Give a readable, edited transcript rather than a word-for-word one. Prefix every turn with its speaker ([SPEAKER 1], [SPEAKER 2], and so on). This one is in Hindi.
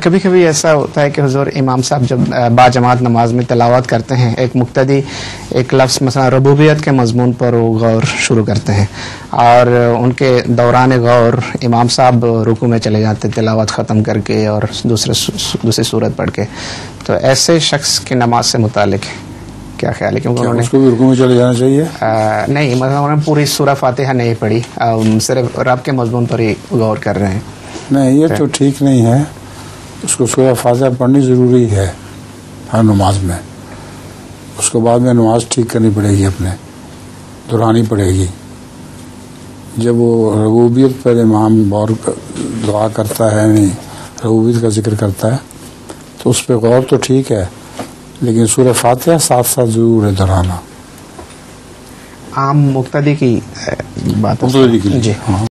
[SPEAKER 1] कभी कभी ऐसा होता है कि हुजूर इमाम साहब जब बाजमात नमाज में तिलावत करते हैं, एक मुक्तदी एक लफ्ज़ मसला रबूबियत के मजमून पर वो गौर शुरू करते हैं और उनके दौरान गौर इमाम साहब रुकू में चले जाते तिलावत ख़त्म करके और दूसरी सूरत पढ़ के, तो ऐसे शख्स की नमाज से मुतालिक क्या ख्याल है? क्योंकि उन्होंने
[SPEAKER 2] उसको भी रुकू में चले जाना चाहिए?
[SPEAKER 1] नहीं, मतलब उन्होंने पूरी सूरह फातिहा नहीं पढ़ी, सिर्फ रब के मजमून पर ही गौर कर रहे हैं।
[SPEAKER 2] नहीं, ये तो ठीक नहीं है। उसको सूरह फातिहा पढ़नी ज़रूरी है हर नमाज में। उसको बाद में नमाज ठीक करनी पड़ेगी, अपने दोहरानी पड़ेगी। जब वो रबूबियत पर इमाम गौर दुआ करता है, नहीं रबूबियत का जिक्र करता है, तो उस पर गौर तो ठीक है, लेकिन सूरह फातिहा साथ साथ ज़रूर है दोहराना।
[SPEAKER 1] आम मुक्तदी की बात
[SPEAKER 2] जी हाँ।